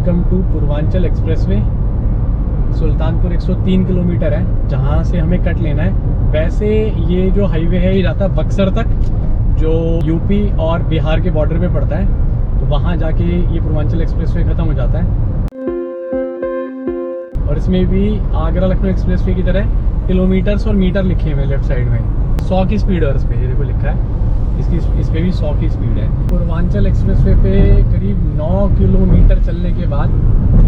Welcome to Purvanchal expressway. Sultanpur 103 kilometre है जहाँ से हमें कट लेना है। वैसे ये जो हाईवे है ये जाता है बक्सर तक, जो यूपी और बिहार के बॉर्डर पे पड़ता है। तो वहाँ जाके ये पूर्वांचल एक्सप्रेसवे ख़त्म हो जाता है। और इसमें भी आगरा लखनऊ एक्सप्रेसवे की तरह किलोमीटर्स और मीटर लिखे हुए हैं लेफ्ट साइड में। 100 की स्पीड है इस पर, ये देखो लिखा है इस पे भी 100 की स्पीड है। पूर्वांचल एक्सप्रेसवे पे करीब 9 किलोमीटर चलने के बाद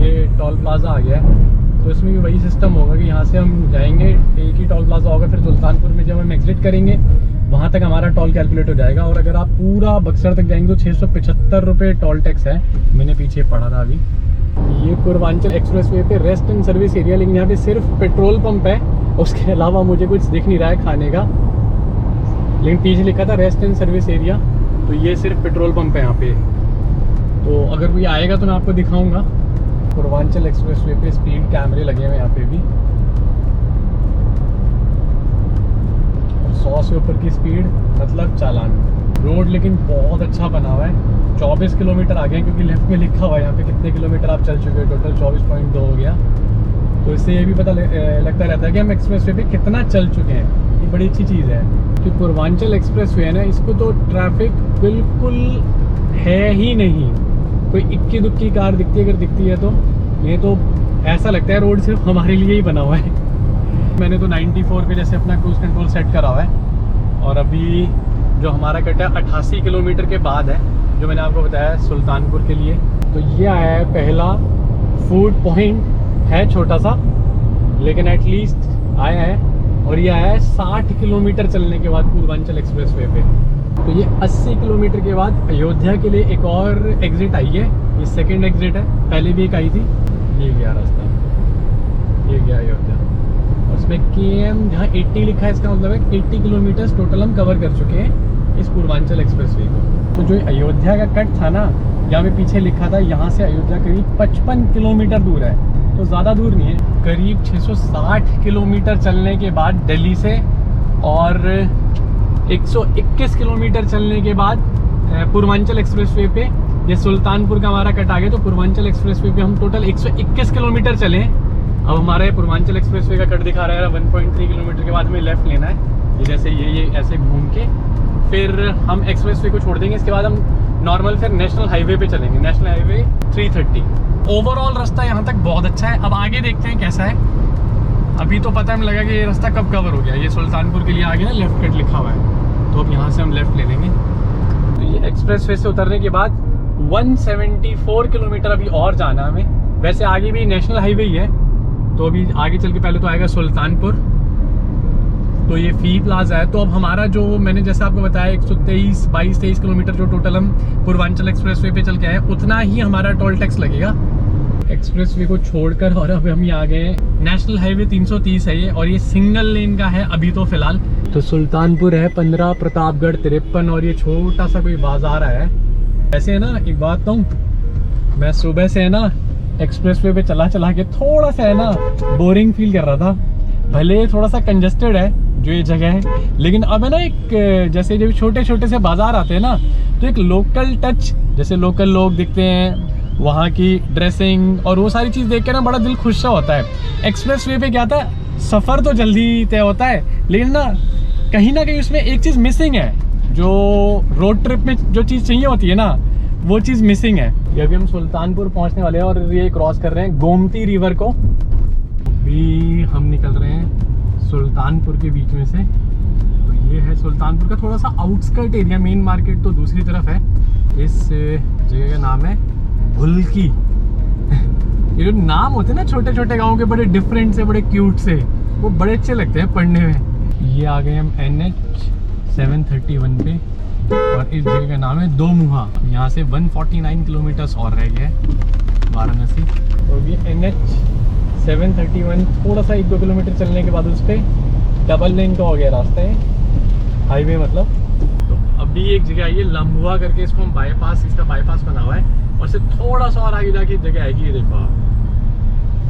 ये टोल प्लाजा आ गया है। तो इसमें भी वही सिस्टम होगा कि यहाँ से हम जाएंगे, एक ही टोल प्लाजा होगा, फिर सुल्तानपुर में जब हम एग्जिट करेंगे वहाँ तक हमारा टोल कैलकुलेट हो जाएगा। और अगर आप पूरा बक्सर तक जाएंगे तो 675 रुपये टोल टैक्स है। मैंने पीछे पढ़ा था अभी। ये पूर्वांचल एक्सप्रेसवे पे रेस्ट एंड सर्विस एरिया, लेकिन यहाँ पे सिर्फ पेट्रोल पंप है, उसके अलावा मुझे कुछ दिख नहीं रहा है खाने का। लेकिन पीछे लिखा था रेस्ट एंड सर्विस एरिया, तो ये सिर्फ पेट्रोल पंप है यहाँ पे। तो अगर कोई आएगा तो मैं आपको दिखाऊंगा। पूर्वांचल एक्सप्रेसवे पे स्पीड कैमरे लगे हुए यहाँ पे भी, और 100 से ऊपर की स्पीड मतलब चालान। रोड लेकिन बहुत अच्छा बना हुआ है। 24 किलोमीटर आ गए क्योंकि लेफ्ट में लिखा हुआ है यहाँ पे कितने किलोमीटर आप चल चुके हो। टोटल 24.2 हो गया। तो इससे ये भी पता लगता रहता है कि हम एक्सप्रेसवे पे कितना चल चुके हैं। ये बड़ी अच्छी चीज़ है कि पूर्वांचल एक्सप्रेसवे है ना, इसको तो ट्रैफिक बिल्कुल है ही नहीं। कोई इक्की दुक्की कार दिखती है, अगर दिखती है तो ये तो ऐसा लगता है रोड सिर्फ हमारे लिए ही बना हुआ है। मैंने तो 94 पे जैसे अपना क्रूज कंट्रोल सेट करा हुआ है। और अभी जो हमारा कट है 88 किलोमीटर के बाद है, जो मैंने आपको बताया सुल्तानपुर के लिए। तो ये आया है पहला फूड पॉइंट, है छोटा सा लेकिन एटलीस्ट आया है। और ये आया है 60 किलोमीटर चलने के बाद पूर्वांचल एक्सप्रेसवे पे। तो ये 80 किलोमीटर के बाद अयोध्या के लिए एक और एग्जिट आई है। ये सेकंड एग्जिट है, पहले भी एक आई थी। ये गया रास्ता, ये गया अयोध्या। और उसमें KM जहाँ 80 लिखा है, इसका मतलब है 80 किलोमीटर टोटल हम कवर कर चुके हैं इस पूर्वांचल एक्सप्रेसवे को। तो जो अयोध्या का कट था ना, यहाँ पे पीछे लिखा था यहाँ से अयोध्या करीब 55 किलोमीटर दूर है। तो ज़्यादा दूर नहीं है। करीब 660 किलोमीटर चलने के बाद दिल्ली से, और 121 किलोमीटर चलने के बाद पूर्वांचल एक्सप्रेसवे पे ये सुल्तानपुर का हमारा कट आ गया। तो पूर्वांचल एक्सप्रेसवे पे हम टोटल 121 किलोमीटर चले। अब हमारे पूर्वांचल एक्सप्रेसवे का कट दिखा रहा है 1.3 किलोमीटर के बाद हमें लेफ्ट लेना है। ये जैसे ये ऐसे घूम के फिर हम एक्सप्रेसवे को छोड़ देंगे। इसके बाद हम नॉर्मल फिर नेशनल हाईवे पे चलेंगे, नेशनल हाईवे 330। ओवरऑल रास्ता यहाँ तक बहुत अच्छा है। अब आगे देखते हैं कैसा है। अभी तो पता हमें लगा कि ये रास्ता कब कवर हो गया। ये सुल्तानपुर के लिए आगे ना लेफ्ट कट लिखा हुआ है, तो अब यहाँ से हम लेफ्ट ले लेंगे। तो ये एक्सप्रेसवे से उतरने के बाद 174 किलोमीटर अभी और जाना हमें। वैसे आगे भी नेशनल हाईवे ही है, तो अभी आगे चल के पहले तो आएगा सुल्तानपुर। तो ये फी प्लाजा है। तो अब हमारा जो मैंने जैसे आपको बताया 22-23 किलोमीटर जो टोटल हम पूर्वांचल एक्सप्रेसवे पे चल के आए, उतना ही हमारा टोल टैक्स लगेगा एक्सप्रेसवे को छोड़कर। और अब हम ये आ गए नेशनल हाईवे 330 है ये, और ये सिंगल लेन का है अभी तो फिलहाल। तो सुल्तानपुर है 15, प्रतापगढ़ 53, और ये छोटा सा कोई बाजार है। वैसे है ना, एक बात कहूँ, मैं सुबह से है ना एक्सप्रेसवे पे चला के थोड़ा सा है ना बोरिंग फील कर रहा था। भले थोड़ा सा कंजस्टेड है जो ये जगह है, लेकिन अब है ना एक जैसे जब छोटे छोटे से बाजार आते हैं ना, तो एक लोकल टच, जैसे लोकल लोग दिखते हैं, वहाँ की ड्रेसिंग और वो सारी चीज़ देख के ना बड़ा दिल खुश सा होता है। एक्सप्रेसवे पे क्या था, सफ़र तो जल्दी तय होता है, लेकिन ना कहीं उसमें एक चीज़ मिसिंग है। जो रोड ट्रिप में जो चीज़ चाहिए होती है ना, वो चीज़ मिसिंग है। ये अभी हम सुल्तानपुर पहुँचने वाले हैं और ये क्रॉस कर रहे हैं गोमती रिवर को। अभी हम निकल रहे हैं सुल्तानपुर के बीच में से। तो ये है सुल्तानपुर का थोड़ा सा आउटस्कर्ट एरिया, मेन मार्केट तो दूसरी तरफ है। इस जगह का नाम है भुल्की। ये जो नाम होते हैं ना छोटे छोटे गाँव के, बड़े डिफरेंट से, बड़े क्यूट से, वो बड़े अच्छे लगते हैं पढ़ने में। ये आ गए हम NH 731 पे, और इस जगह का नाम है दो मुहा। यहाँ से 149 किलोमीटर और रह गया है वाराणसी। और ये NH 731 थोड़ा सा 1-2 किलोमीटर चलने के बाद उस पर डबल लेन का हो गया रास्ता है, हाईवे मतलब। तो अभी एक जगह आई है लम्बुआ करके, इसको हम बाईपास, इसका बाईपास बना हुआ है। और से थोड़ा सा और आगे जाके जगह आएगी, ये देखो आप,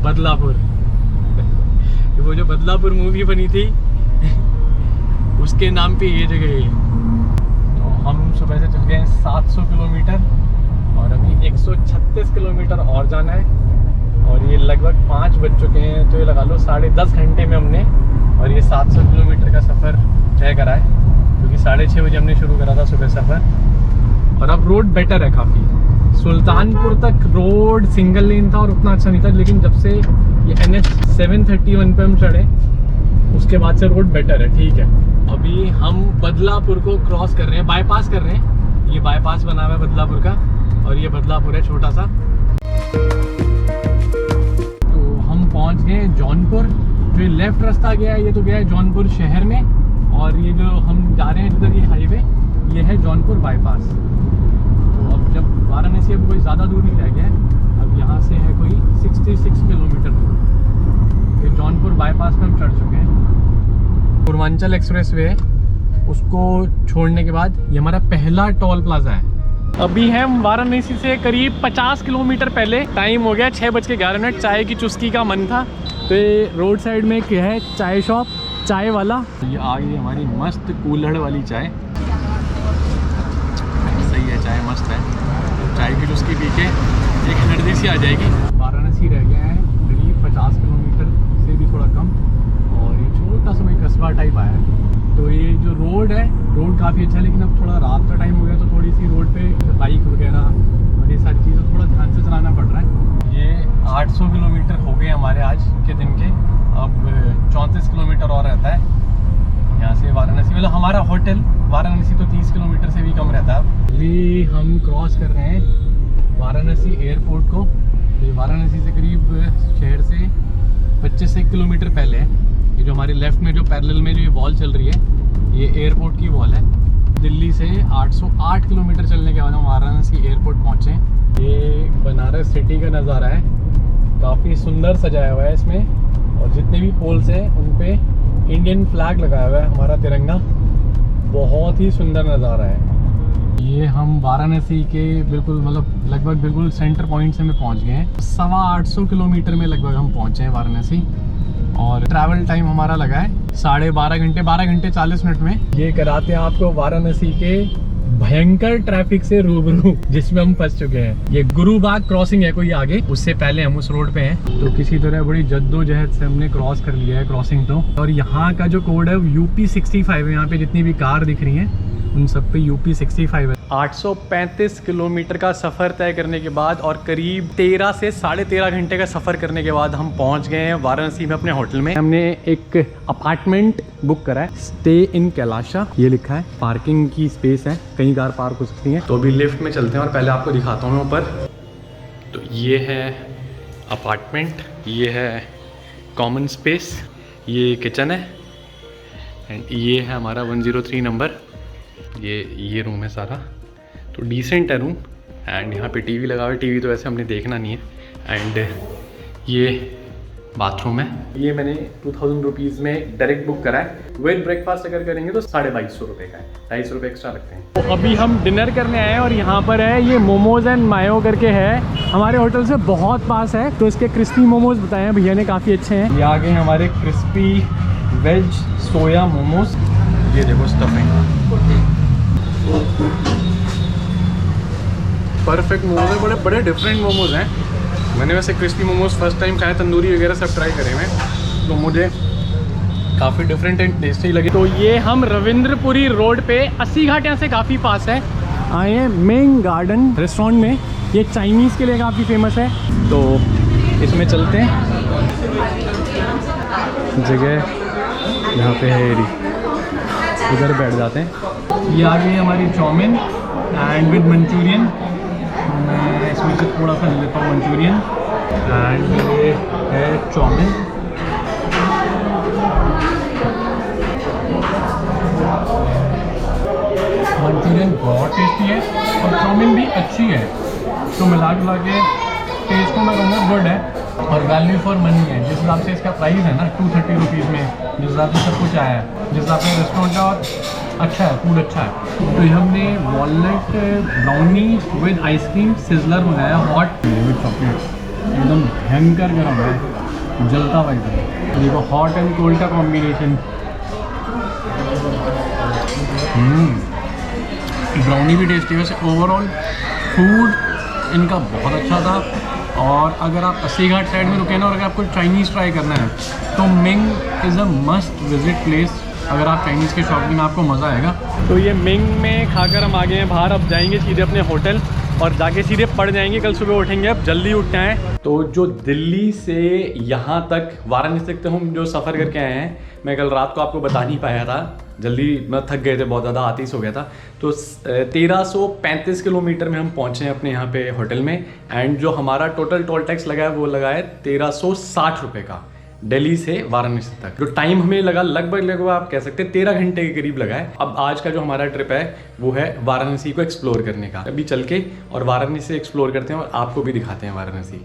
बदलापुर। वो जो बदलापुर मूवी बनी थी उसके नाम पे ये जगह है। तो हम सुबह से चल गए हैं 700 किलोमीटर और अभी 136 किलोमीटर और जाना है और ये लगभग 5 बज चुके हैं, तो ये लगा लो 10.5 घंटे में हमने और ये 700 किलोमीटर का सफ़र तय करा है, क्योंकि 6:30 बजे हमने शुरू करा था सुबह सफ़र। और अब रोड बेटर है काफ़ी। सुल्तानपुर तक रोड सिंगल लेन था और उतना अच्छा नहीं था, लेकिन जब से ये NH 731 पे हम चढ़े उसके बाद से रोड बेटर है, ठीक है। अभी हम बदलापुर को क्रॉस कर रहे हैं, बाईपास कर रहे हैं। ये बाईपास बना हुआ है बदलापुर का और ये बदलापुर है छोटा सा। तो हम पहुंच गए जौनपुर। जो लेफ्ट रास्ता गया है ये तो गया है जौनपुर शहर में, और ये जो हम जा रहे हैं जिधर ये हाईवे ये है जौनपुर बाईपास। तो अब जब वाराणसी अब कोई ज़्यादा दूर नहीं रह गया है, अब यहाँ से है कोई 66 किलोमीटर दूर। ये जौनपुर बाईपास में हम चढ़ चुके हैं। पूर्वांचल एक्सप्रेस वे उसको छोड़ने के बाद ये हमारा पहला टोल प्लाजा है। अभी हम वाराणसी से करीब 50 किलोमीटर पहले। टाइम हो गया 6:11। चाय की चुस्की का मन था, तो ये रोड साइड में क्या है चाय शॉप, चाय वाला। ये आ गई हमारी मस्त कूल्हड़ वाली चाय। सही है, चाय मस्त है। चाय की चुस्की पी के एक एनर्जी सी आ जाएगी। वाराणसी रह गया है करीब 50 किलोमीटर से भी थोड़ा कम, और ये छोटा सा कोई कस्बा टाइप आया है। तो ये जो रोड है, रोड काफ़ी अच्छा है, लेकिन अब थोड़ा रात का टाइम हो गया तो थोड़ी सी रोड पे बाइक वगैरह और ये सारी चीज़ें थोड़ा ध्यान से चलाना पड़ रहा है। ये 800 किलोमीटर हो गए हमारे आज के दिन के। अब 34 किलोमीटर और रहता है यहाँ से वाराणसी। मतलब हमारा होटल वाराणसी तो 30 किलोमीटर से भी कम रहता है। अभी हम क्रॉस कर रहे हैं वाराणसी एयरपोर्ट को। तो वाराणसी से करीब शहर से 25 किलोमीटर पहले है। ये जो हमारे लेफ्ट में जो पैरेलल में जो ये वॉल चल रही है ये एयरपोर्ट की वॉल है। दिल्ली से 808 किलोमीटर चलने के बाद हम वाराणसी एयरपोर्ट पहुँचे। ये बनारस सिटी का नज़ारा है, काफ़ी सुंदर सजाया हुआ है इसमें, और जितने भी पोल्स हैं उन पे इंडियन फ्लैग लगाया हुआ है, हमारा तिरंगा। बहुत ही सुंदर नज़ारा है। ये हम वाराणसी के बिल्कुल मतलब लगभग बिल्कुल सेंटर पॉइंट से में पहुंच गए हैं। 850 किलोमीटर में लगभग हम पहुंचे हैं वाराणसी, और ट्रैवल टाइम हमारा लगा है 12.5 घंटे, 12 घंटे 40 मिनट में। ये कराते हैं आपको वाराणसी के भयंकर ट्रैफिक से रूबरू जिसमें हम फंस चुके हैं। ये गुरुबाग क्रॉसिंग है कोई आगे, उससे पहले हम उस रोड पे हैं। तो किसी तरह बड़ी जद्दोजहद से हमने क्रॉस कर लिया है क्रॉसिंग तो। और यहाँ का जो कोड है UP 65 है। यहाँ पे जितनी भी कार दिख रही हैं उन सब पे UP 65 है। 835 किलोमीटर का सफ़र तय करने के बाद और करीब 13 से 13.5 घंटे का सफ़र करने के बाद हम पहुंच गए हैं वाराणसी में अपने होटल में। हमने एक अपार्टमेंट बुक करा है, स्टे इन कैलाशा ये लिखा है। पार्किंग की स्पेस है, कई कार पार्क हो सकती हैं। तो अभी लिफ्ट में चलते हैं और पहले आपको दिखाता हूँ मैं ऊपर। तो ये है अपार्टमेंट, ये है कॉमन स्पेस, ये किचन है, एंड ये है हमारा 103 नंबर। ये रूम है सारा, तो डिसेंट है रूम। एंड यहाँ पे टीवी लगा हुआ है। टीवी तो वैसे हमने देखना नहीं है। एंड ये बाथरूम है। ये मैंने 2000 रुपीज़ में डायरेक्ट बुक करा है। विद ब्रेकफास्ट अगर करेंगे तो 2250 रुपये का है, 250 रुपये एक्स्ट्रा लगते हैं। तो अभी हम डिनर करने आए हैं और यहाँ पर है ये मोमोज एंड मायो करके है, हमारे होटल से बहुत पास है। तो इसके क्रिस्पी मोमोज बताए हैं भैया ने, काफ़ी अच्छे हैं। ये आ गए हमारे क्रिस्पी वेज सोया मोमोज। ये देखो स्टफिंग, परफेक्ट मोमोज है। बड़े बड़े डिफरेंट मोमोज हैं। मैंने वैसे क्रिस्पी मोमोज फर्स्ट टाइम खाए, तंदूरी वगैरह सब ट्राई करे हुए, तो मुझे काफ़ी डिफरेंट एंड टेस्टी लगे। तो ये हम रविंद्रपुरी रोड पे 80 घाट यहाँ से काफ़ी पास है आए हैं मेन गार्डन रेस्टोरेंट में। ये चाइनीज़ के लिए काफ़ी फेमस है, तो इसमें चलते हैं। जगह यहाँ पे है एरी, इधर बैठ जाते हैं। ये आ गई हमारी चाउमीन एंड विद मंचूरियन। मैं इसमें से थोड़ा सा ले लेता हूँ मंचूरियन। एंड ये है चाउमीन। मंचूरियन बहुत टेस्टी है और चाउमीन भी अच्छी है। तो मिला जुला के टेस्ट को मैं कहूँगा गुड है और वैल्यू फॉर मनी है। जिस हिसाब से इसका प्राइस है ना 230 रुपीज़ में, जिस हिसाब से सब कुछ आया है, जिस हिसाब से रेस्टोरेंट का अच्छा है, फूड अच्छा है। तो हमने walnut brownie with ice cream sizzler मंगाया, हॉट विद चॉकलेट, एकदम भयंकर गर्म है, जलता हुआ एकदम। देखो हॉट एंड कोल्ड का कॉम्बिनेशन। ब्राउनी भी टेस्टी है। वैसे ओवरऑल फूड इनका बहुत अच्छा था। और अगर आप अस्सी घाट साइड में रुके ना और अगर आपको चाइनीज़ ट्राई करना है तो Ming is a must visit place. अगर आप चाइनीज़ के शौकीन आपको मज़ा आएगा। तो ये मिंग में खाकर हम आ गए हैं बाहर। अब जाएंगे सीधे अपने होटल और जाके सीधे पड़ जाएंगे, कल सुबह उठेंगे। अब जल्दी उठना है। तो जो दिल्ली से यहाँ तक वाराणसी तक हम जो सफ़र करके आए हैं, मैं कल रात को आपको बता नहीं पाया था, जल्दी मैं थक गए थे बहुत ज़्यादा, आतिश हो गया था। तो 1335 किलोमीटर में हम पहुँचे हैं अपने यहाँ पे होटल में। एंड जो हमारा टोटल टोल टैक्स लगा है वो लगा है 1360 रुपये का, दिल्ली से वाराणसी तक। जो टाइम हमें लगा लगभग आप कह सकते हैं 13 घंटे के करीब लगा है। अब आज का जो हमारा ट्रिप है वो है वाराणसी को एक्सप्लोर करने का। अभी चल के और वाराणसी एक्सप्लोर करते हैं और आपको भी दिखाते हैं वाराणसी।